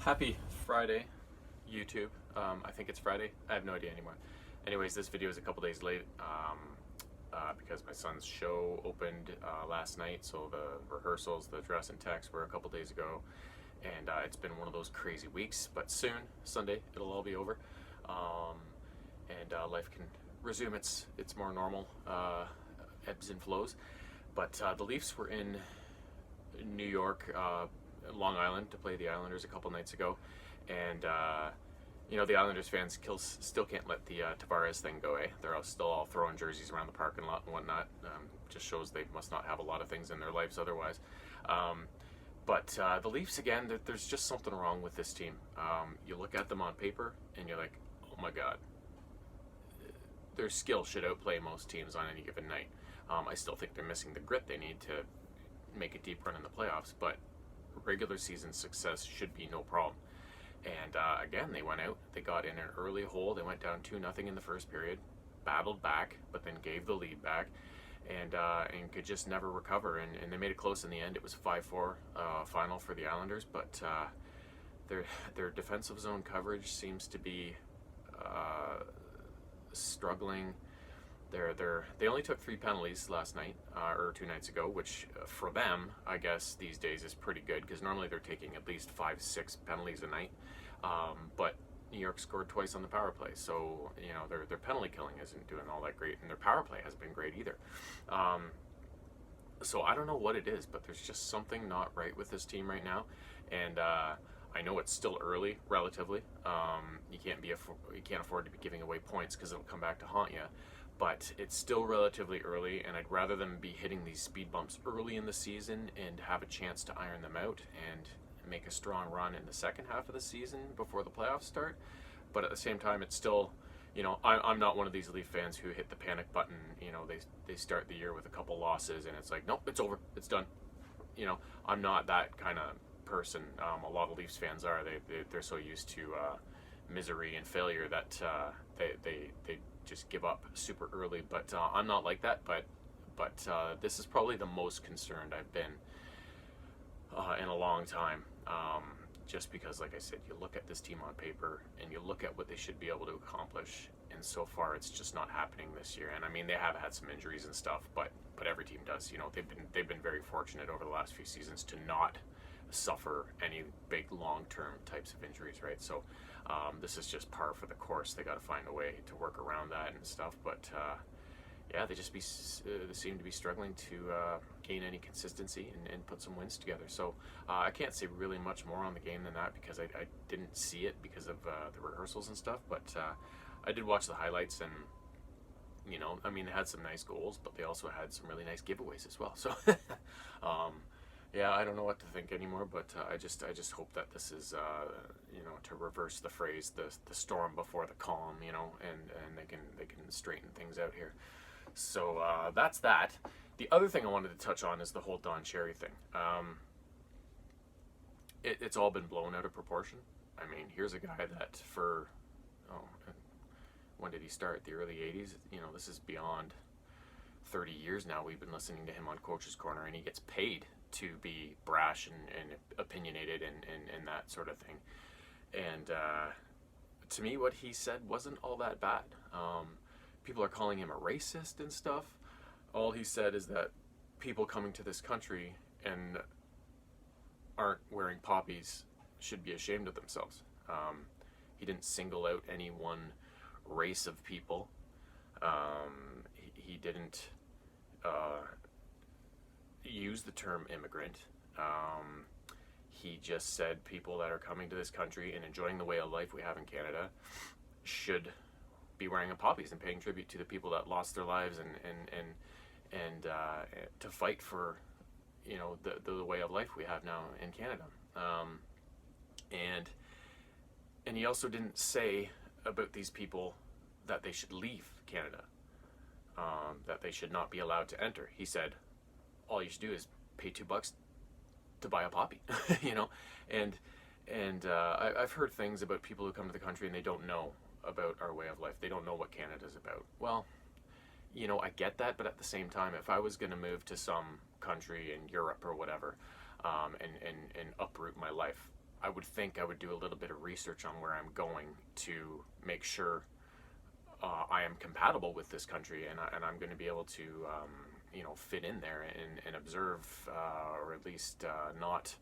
Happy Friday, YouTube. I think it's Friday. I have no idea anymore. Anyways, this video is a couple days late because my son's show opened last night. So the rehearsals, the dress and text were a couple days ago. And it's been one of those crazy weeks. But soon, Sunday, it'll all be over. And life can resume its more normal ebbs and flows. But the Leafs were in New York, Long Island, to play the Islanders a couple nights ago, and the Islanders fans still can't let the Tavares thing go. They're still all throwing jerseys around the parking lot and whatnot. Just shows they must not have a lot of things in their lives otherwise. But the Leafs, again, there's just something wrong with this team. You look at them on paper and you're like, oh my god, their skill should outplay most teams on any given night. I still think they're missing the grit they need to make a deep run in the playoffs, but regular season success should be no problem. And again, they went out, they got in an early hole, they went down 2-0 in the first period, battled back, but then gave the lead back, and could just never recover, and they made it close in the end. It was 5-4 final for the Islanders, but their defensive zone coverage seems to be struggling. They only took 3 penalties last night, or 2 nights ago, which for them, I guess, these days is pretty good, because normally they're taking at least 5-6 penalties a night. But New York scored twice on the power play, so their penalty killing isn't doing all that great, and their power play hasn't been great either. So I don't know what it is, but there's just something not right with this team right now, and I know it's still early, relatively. You can't afford to be giving away points because it'll come back to haunt you. But it's still relatively early, and I'd rather them be hitting these speed bumps early in the season and have a chance to iron them out and make a strong run in the second half of the season before the playoffs start. But at the same time, it's still, I'm not one of these Leaf fans who hit the panic button. They start the year with a couple losses, and it's like, nope, it's over, it's done. I'm not that kind of person. A lot of Leafs fans are. They're so used to misery and failure that they just give up super early, but I'm not like that. But this is probably the most concerned I've been in a long time. Just because, like I said, you look at this team on paper and you look at what they should be able to accomplish, and so far it's just not happening this year. And I mean, they have had some injuries and stuff, but every team does. They've been very fortunate over the last few seasons to not suffer any big long-term types of injuries, right? So this is just par for the course. They got to find a way to work around that and stuff, but they seem to be struggling to gain any consistency and put some wins together. So I can't say really much more on the game than that, because I didn't see it because of the rehearsals and stuff, but I did watch the highlights, and they had some nice goals, but they also had some really nice giveaways as well. So yeah, I don't know what to think anymore, but I just hope that this is to reverse the phrase, the storm before the calm, and they can straighten things out here. So that's that. The other thing I wanted to touch on is the whole Don Cherry thing. It's all been blown out of proportion. I mean, here's a guy that when did he start? The early 80s? This is beyond 30 years now. We've been listening to him on Coach's Corner, and he gets paid to be brash and opinionated and that sort of thing. And to me, what he said wasn't all that bad. People are calling him a racist and stuff. All he said is that people coming to this country and aren't wearing poppies should be ashamed of themselves. He didn't single out any one race of people. He didn't use the term immigrant. He just said people that are coming to this country and enjoying the way of life we have in Canada should be wearing poppies and paying tribute to the people that lost their lives and to fight for the way of life we have now in Canada. And he also didn't say about these people that they should leave Canada, that they should not be allowed to enter. He said all you should do is pay $2 to buy a poppy, and I've heard things about people who come to the country and they don't know about our way of life. They don't know what Canada's about. Well, I get that, but at the same time, if I was going to move to some country in Europe or whatever, and uproot my life, I would think I would do a little bit of research on where I'm going to make sure I am compatible with this country, and I'm going to be able to fit in there and observe, or at least not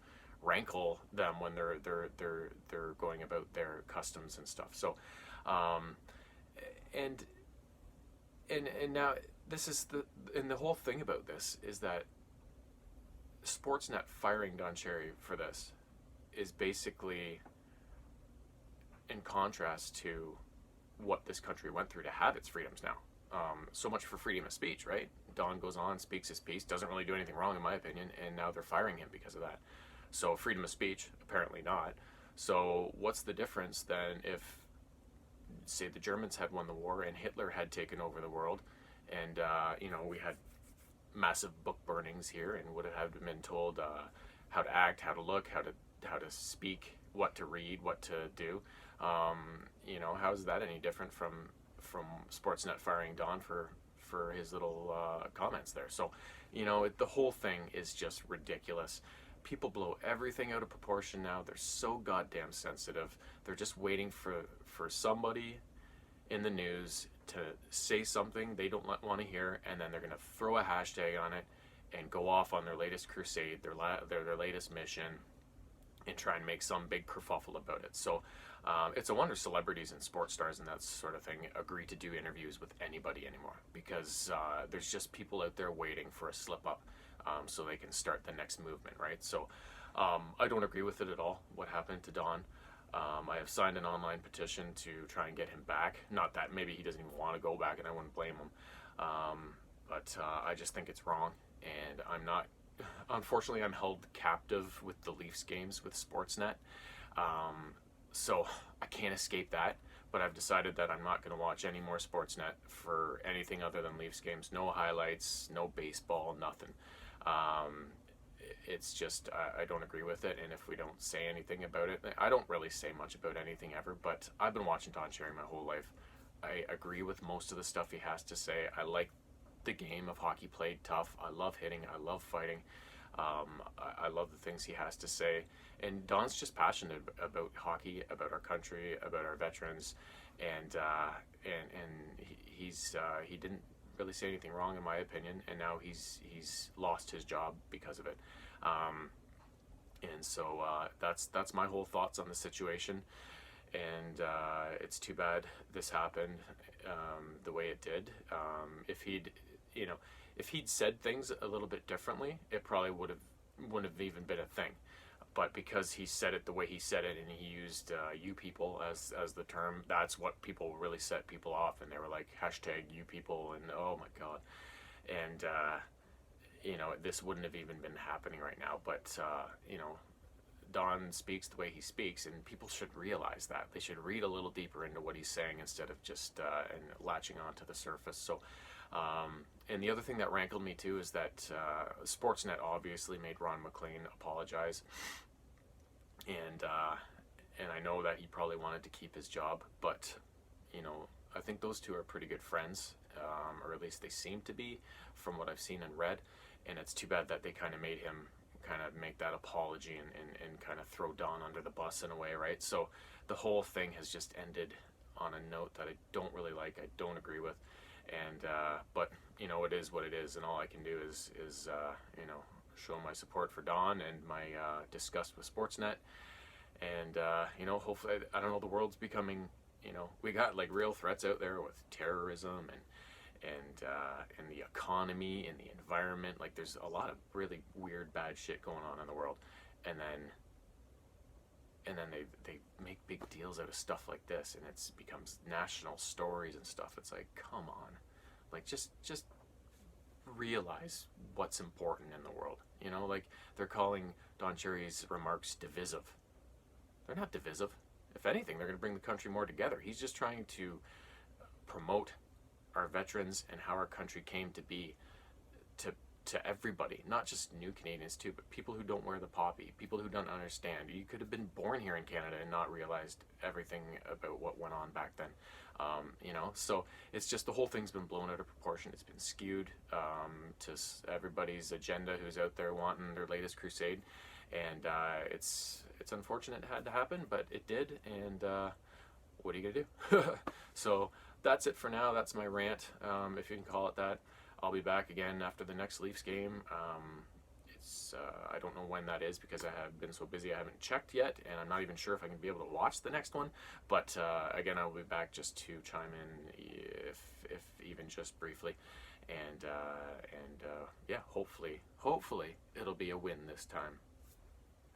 rankle them when they're going about their customs and stuff. So and now this is the whole thing about this is that Sportsnet firing Don Cherry for this is basically in contrast to what this country went through to have its freedoms now. So much for freedom of speech, right? Don goes on, speaks his piece, doesn't really do anything wrong in my opinion, and now they're firing him because of that. So freedom of speech, apparently not. So what's the difference then if, say, the Germans had won the war and Hitler had taken over the world, and we had massive book burnings here and would have been told how to act, how to look, how to speak, what to read, what to do. How is that any different from Sportsnet firing Don for his little comments there? So, the whole thing is just ridiculous. People blow everything out of proportion now. They're so goddamn sensitive. They're just waiting for somebody in the news to say something they don't want to hear, and then they're going to throw a hashtag on it and go off on their latest crusade, their latest mission, and try and make some big kerfuffle about it. So it's a wonder celebrities and sports stars and that sort of thing agree to do interviews with anybody anymore, because there's just people out there waiting for a slip up so they can start the next movement, right? So I don't agree with it at all, what happened to Don. I have signed an online petition to try and get him back. Not that maybe he doesn't even want to go back, and I wouldn't blame him. But I just think it's wrong, and I'm not. Unfortunately, I'm held captive with the Leafs games with Sportsnet, so I can't escape that. But I've decided that I'm not going to watch any more Sportsnet for anything other than Leafs games. No highlights, no baseball, nothing. It's just, I don't agree with it, and if we don't say anything about it, I don't really say much about anything ever, but I've been watching Don Cherry my whole life. I agree with most of the stuff he has to say. I like the game of hockey played tough. I love hitting. I love fighting. I love the things he has to say, and Don's just passionate about hockey, about our country, about our veterans, and he didn't really say anything wrong in my opinion, and now he's lost his job because of it. And so that's my whole thoughts on the situation, and it's too bad this happened the way it did. If he'd said things a little bit differently, it probably wouldn't have even been a thing. But because he said it the way he said it, and he used "you people" as the term, that's what people really set people off, and they were like hashtag "you people," and oh my god, and this wouldn't have even been happening right now. But Don speaks the way he speaks, and people should realize that. They should read a little deeper into what he's saying instead of just and latching onto the surface. So, and the other thing that rankled me too is that Sportsnet obviously made Ron MacLean apologize, and I know that he probably wanted to keep his job, but I think those two are pretty good friends, or at least they seem to be from what I've seen and read, and it's too bad that they kind of made him kind of make that apology and kind of throw Don under the bus in a way, right? So the whole thing has just ended on a note that I don't really like, I don't agree with, and but it is what it is, and all I can do is show my support for Don and my disgust with Sportsnet, and hopefully, I don't know, the world's becoming, we got like real threats out there with terrorism and the economy and the environment. Like there's a lot of really weird, bad shit going on in the world, and then they make big deals out of stuff like this, and it becomes national stories and stuff. It's like, come on, like just realize what's important in the world. Like they're calling Don Cherry's remarks divisive. They're not divisive. If anything, they're going to bring the country more together. He's just trying to promote our veterans and how our country came to be to everybody, not just new Canadians too, but people who don't wear the poppy, people who don't understand. You could have been born here in Canada and not realized everything about what went on back then. So it's just the whole thing's been blown out of proportion. It's been skewed to everybody's agenda who's out there wanting their latest crusade, and it's unfortunate it had to happen, but it did, and what are you gonna do? So that's it for now. That's my rant, if you can call it that. I'll be back again after the next Leafs game. I don't know when that is because I have been so busy I haven't checked yet, and I'm not even sure if I can be able to watch the next one. But again, I will be back just to chime in, if even just briefly, and yeah, hopefully it'll be a win this time.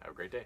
Have a great day.